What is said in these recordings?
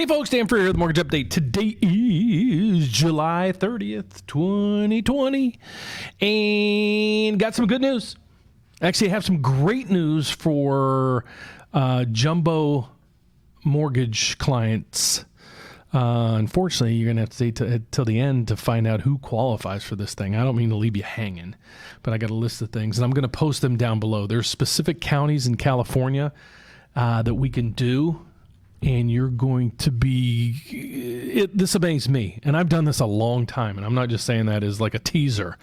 Hey folks, Dan Frio here, the Mortgage Update. Today is July 30th, 2020, and got some good news. Actually, I have some great news for jumbo mortgage clients. Unfortunately, you're going to have to stay till the end to find out who qualifies for this thing. I don't mean to leave you hanging, but I got a list of things, and I'm going to post them down below. There's specific counties in California that we can do. And you're going to be, this amazed me. And I've done this a long time. And I'm not just saying that as like a teaser.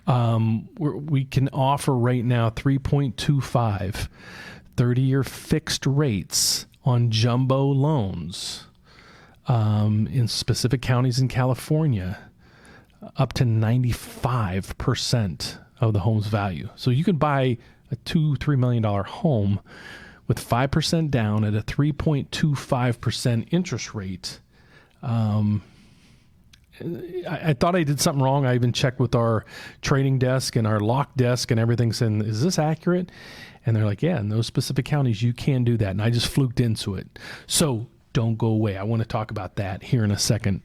We can offer right now 3.25 30-year fixed rates on jumbo loans in specific counties in California, up to 95% of the home's value. So you can buy a $2-3 million home with 5% down at a 3.25% interest rate. I thought I did something wrong. I even checked with our trading desk and our lock desk and everything, saying, is this accurate? And they're like, yeah, in those specific counties, you can do that. And I just fluked into it. So don't go away. I want to talk about that here in a second.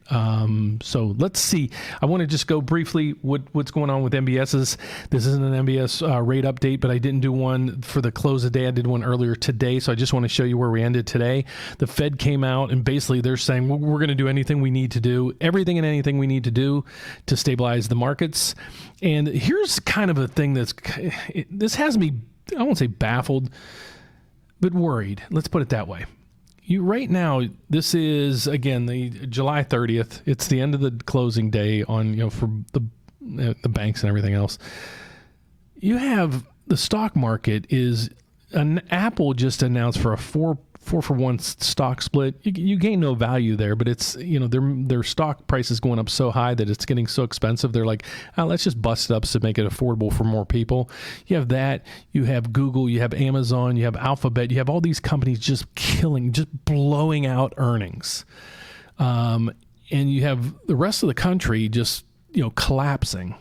So let's see. I want to just go briefly what's going on with MBSs. This isn't an MBS rate update, but I didn't do one for the close of the day. I did one earlier today. So I just want to show you where we ended today. The Fed came out and basically they're saying, we're going to do anything we need to do, everything and anything we need to do to stabilize the markets. And here's kind of a thing this has me, I won't say baffled, but worried. Let's put it that way. Right now, this is, again, the July 30th. It's the end of the closing day on, for the banks and everything else. You have the stock market Apple just announced for a 4-for-1 stock split. You gain no value there, but it's, their stock price is going up so high that it's getting so expensive. They're like, let's just bust it up to make it affordable for more people. You have that. You have Google. You have Amazon. You have Alphabet. You have all these companies just blowing out earnings. And you have the rest of the country just, collapsing.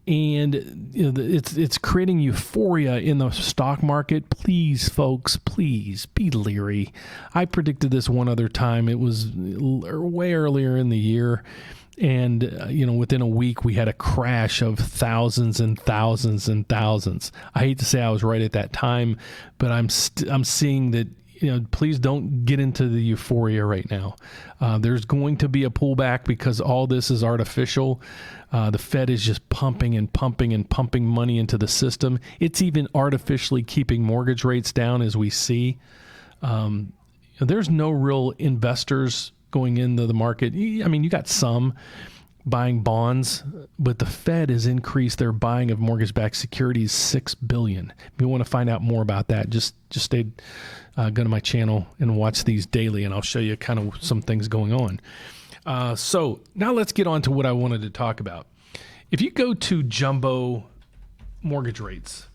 And it's creating euphoria in the stock market. Please, folks, please be leery. I predicted this one other time. It was way earlier in the year. And, within a week, we had a crash of thousands and thousands and thousands. I hate to say I was right at that time, but I'm seeing that, please don't get into the euphoria right now. There's going to be a pullback because all this is artificial. The Fed is just pumping and pumping and pumping money into the system. It's even artificially keeping mortgage rates down, as we see. There's no real investors going into the market. I mean, you got some buying bonds, but the Fed has increased their buying of mortgage-backed securities $6 billion. If you want to find out more about that, just stay, go to my channel and watch these daily, and I'll show you kind of some things going on. So now let's get on to what I wanted to talk about. If you go to jumbo mortgage rates,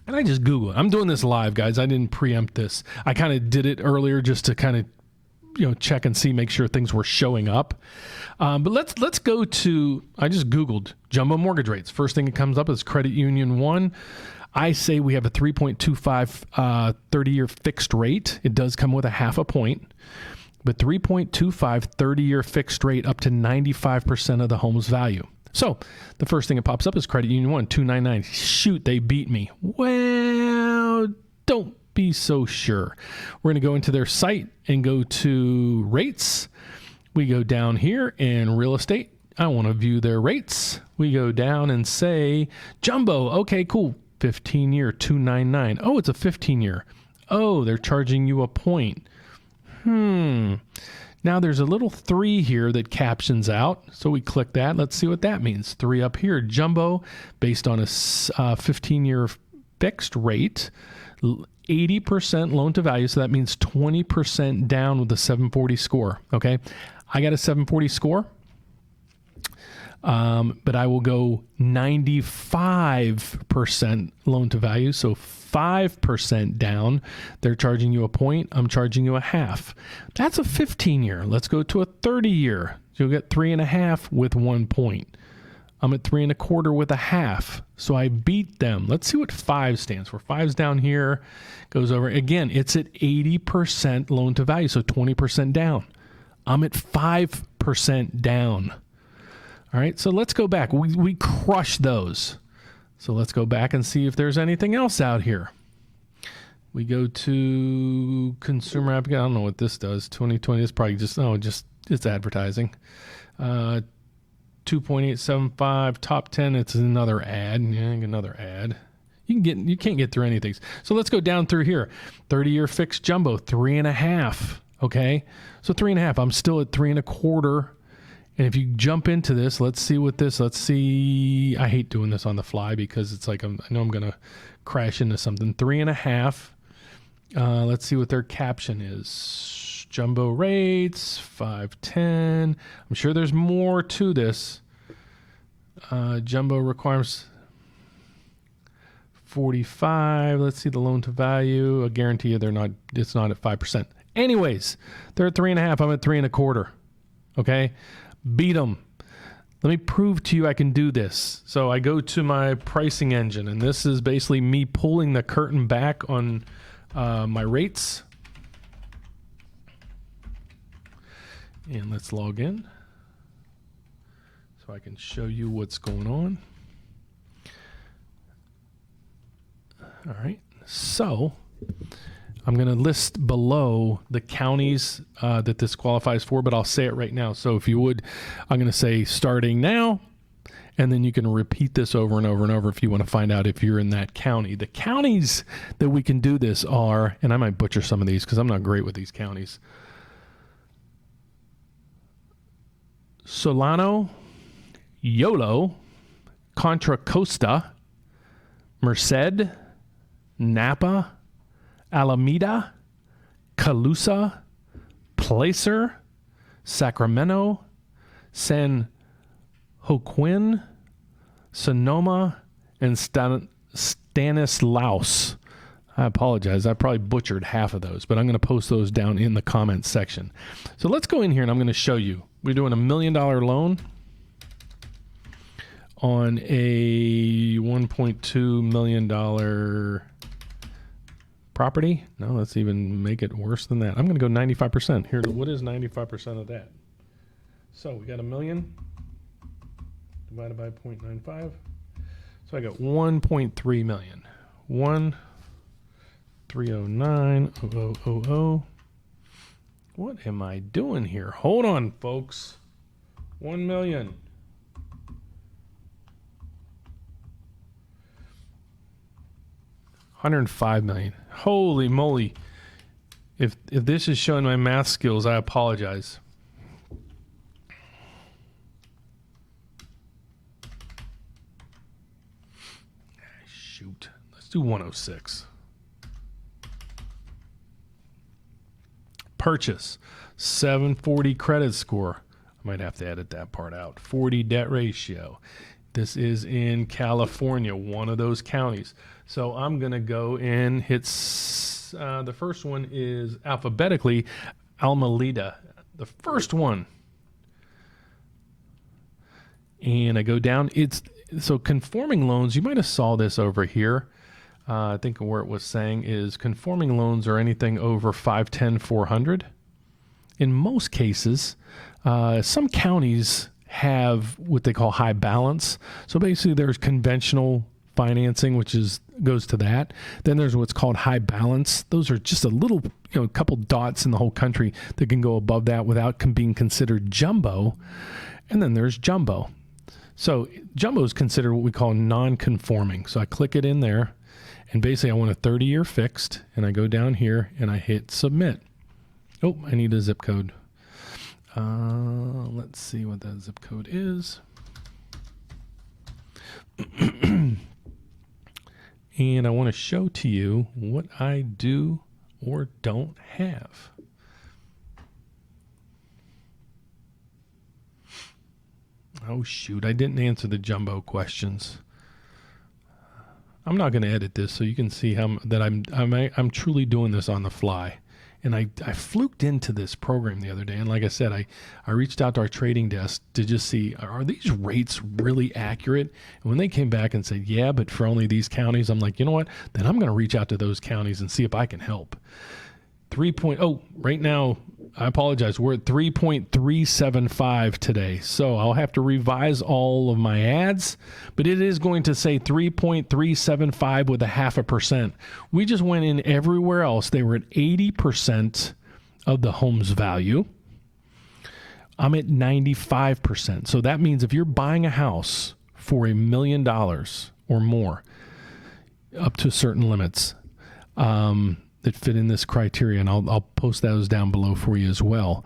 and I just Google it. I'm doing this live, guys. I didn't preempt this. I kind of did it earlier just to kind of check and see, make sure things were showing up. But let's go to, I just Googled jumbo mortgage rates. First thing that comes up is Credit Union One. I say we have a 3.25 30-year fixed rate. It does come with a half a point, but 3.25 30-year fixed rate up to 95% of the home's value. So the first thing that pops up is Credit Union One, 299. Shoot, they beat me. Well, don't be so sure. We're going to go into their site and go to rates. We go down here in real estate. I want to view their rates. We go down and say jumbo. Okay, cool. 15-year, 299. Oh, it's a 15-year. Oh, they're charging you a point. Now there's a little 3 here that captions out. So we click that. Let's see what that means. 3 up here. Jumbo based on a 15-year fixed rate. 80% loan to value. So that means 20% down with a 740 score. Okay. I got a 740 score. But I will go 95% loan to value. So 5% down. They're charging you a point. I'm charging you a half. That's a 15-year. Let's go to a 30-year. You'll get 3.5 with 1 point. I'm at 3.25 with a half. So I beat them. Let's see what 5 stands for. 5's down here, goes over. Again, it's at 80% loan to value, so 20% down. I'm at 5% down. All right, so let's go back. We crushed those. So let's go back and see if there's anything else out here. We go to consumer app. I don't know what this does. 2020 is probably just it's advertising. 2.875 top 10. It's another ad. Yeah, another ad. You can't get through anything. So let's go down through here. 30-year fixed jumbo, 3.5. Okay, so 3.5. I'm still at 3.25. And if you jump into this, let's see. I hate doing this on the fly because it's like I know I'm gonna crash into something. 3.5. Let's see what their caption is. Jumbo rates, 510. I'm sure there's more to this. Jumbo requires 45. Let's see the loan to value. I guarantee you it's not at 5%. Anyways, they're at 3.5. I'm at 3.25. Okay, beat them. Let me prove to you I can do this. So I go to my pricing engine, and this is basically me pulling the curtain back on my rates. And let's log in so I can show you what's going on. All right, so I'm going to list below the counties that this qualifies for, but I'll say it right now. So if you would, I'm going to say starting now, and then you can repeat this over and over and over if you want to find out if you're in that county. The counties that we can do this are, and I might butcher some of these because I'm not great with these counties. Solano, Yolo, Contra Costa, Merced, Napa, Alameda, Calusa, Placer, Sacramento, San Joaquin, Sonoma, and Stanislaus. I apologize. I probably butchered half of those, but I'm going to post those down in the comments section. So let's go in here and I'm going to show you. We're doing $1 million loan on a $1.2 million property. No, let's even make it worse than that. I'm going to go 95%. Here, what is 95% of that? So we got $1 million divided by 0.95. So I got 1.3 million. 1,309,000. What am I doing here? Hold on, folks. 1 million. $105 million. Holy moly. If this is showing my math skills, I apologize. Shoot. Let's do 106. Purchase. 740 credit score. I might have to edit that part out. 40 debt ratio. This is in California, one of those counties. So I'm going to go and hit, the first one is alphabetically Almaleda, the first one. And I go down. So conforming loans, you might have saw this over here. I think where it was saying is conforming loans are anything over 510, 400. In most cases, some counties have what they call high balance. So basically there's conventional financing, which goes to that. Then there's what's called high balance. Those are just a little, couple dots in the whole country that can go above that without being considered jumbo. And then there's jumbo. So jumbo is considered what we call non-conforming. So I click it in there and basically I want a 30-year fixed and I go down here and I hit submit. Oh, I need a zip code. Let's see what that zip code is. And I want to show to you what I do or don't have. Oh shoot, I didn't answer the jumbo questions. I'm not going to edit this so you can see how that I'm truly doing this on the fly. And I fluked into this program the other day. And like I said, I reached out to our trading desk to just see, are these rates really accurate? And when they came back and said, yeah, but for only these counties, I'm like, you know what? Then I'm going to reach out to those counties and see if I can help. Right now, I apologize. We're at 3.375 today. So I'll have to revise all of my ads, but it is going to say 3.375 with 0.5%. We just went in everywhere else. They were at 80% of the home's value. I'm at 95%. So that means if you're buying a house for $1 million or more, up to certain limits, that fit in this criteria, and I'll post those down below for you as well.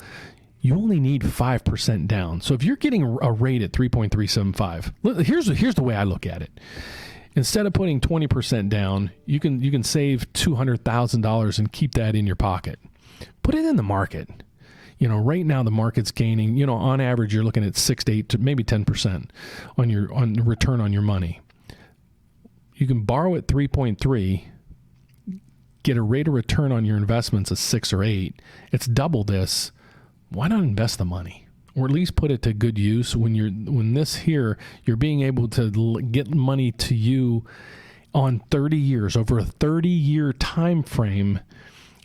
You only need 5% down. So if you're getting a rate at 3.375, here's the way I look at it. Instead of putting 20% down, you can save $200,000 and keep that in your pocket. Put it in the market. Right now the market's gaining. On average, you're looking at 6 to 8 to maybe 10% on the return on your money. You can borrow at 3.3. Get a rate of return on your investments of 6 or 8. It's double this. Why not invest the money, or at least put it to good use? When you're being able to get money to you on 30 years, over a 30-year time frame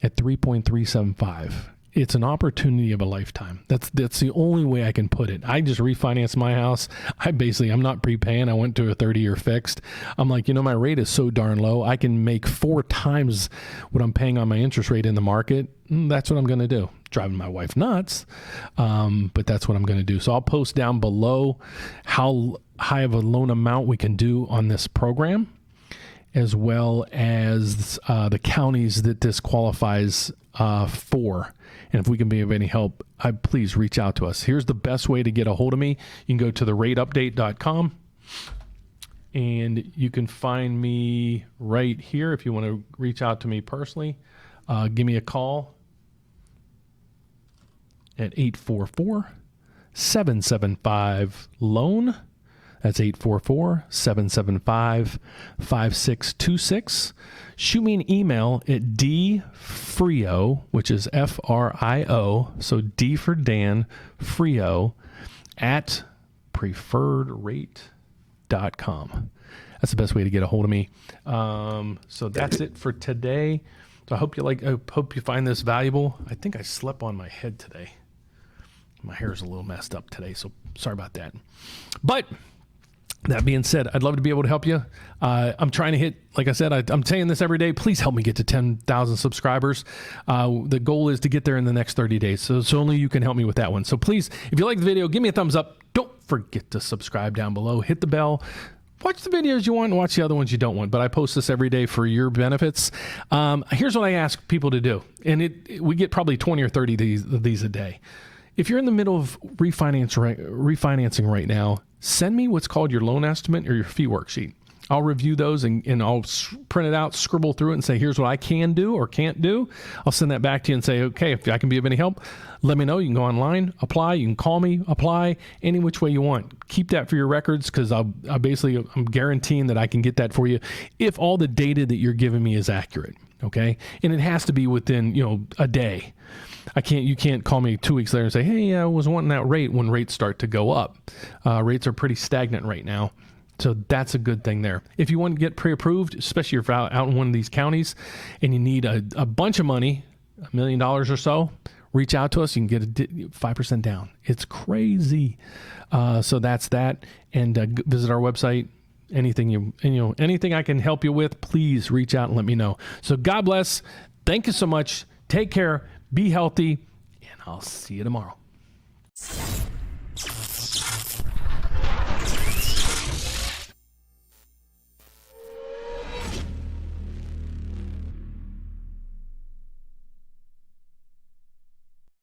at 3.375. It's an opportunity of a lifetime. That's the only way I can put it. I just refinanced my house. I'm not prepaying. I went to a 30-year fixed. I'm like, my rate is so darn low. I can make 4 times what I'm paying on my interest rate in the market. That's what I'm going to do. Driving my wife nuts, but that's what I'm going to do. So I'll post down below how high of a loan amount we can do on this program, as well as the counties that this qualifies for. And if we can be of any help, please reach out to us. Here's the best way to get a hold of me. You can go to therateupdate.com, and you can find me right here. If you want to reach out to me personally, give me a call at 844-775-LOAN. That's 844-775-5626. Shoot me an email at dfrio, which is Frio, so D for Dan, Frio, at preferredrate.com. That's the best way to get a hold of me. So that's it for today. So I hope you find this valuable. I think I slept on my head today. My hair's a little messed up today, so sorry about that. But that being said, I'd love to be able to help you. I'm trying to hit, like I said, I'm saying this every day. Please help me get to 10,000 subscribers. The goal is to get there in the next 30 days. So only you can help me with that one. So please, if you like the video, give me a thumbs up. Don't forget to subscribe down below. Hit the bell. Watch the videos you want and watch the other ones you don't want. But I post this every day for your benefits. Here's what I ask people to do. And we get probably 20 or 30 of these a day. If you're in the middle of refinancing right now, send me what's called your loan estimate or your fee worksheet. I'll review those and I'll print it out, scribble through it, and say, here's what I can do or can't do. I'll send that back to you and say, okay, if I can be of any help, let me know. You can go online, apply. You can call me, apply, any which way you want. Keep that for your records, because I'm guaranteeing that I can get that for you if all the data that you're giving me is accurate. Okay, and it has to be within a day. You can't call me 2 weeks later and say, hey, I was wanting that rate, when rates start to go up. Rates are pretty stagnant right now. So that's a good thing there. If you want to get pre-approved, especially if you're out in one of these counties and you need a bunch of money, $1 million or so, reach out to us. You can get 5% down. It's crazy. So that's that. And visit our website. Anything anything I can help you with, please reach out and let me know. So God bless. Thank you so much. Take care. Be healthy, and I'll see you tomorrow.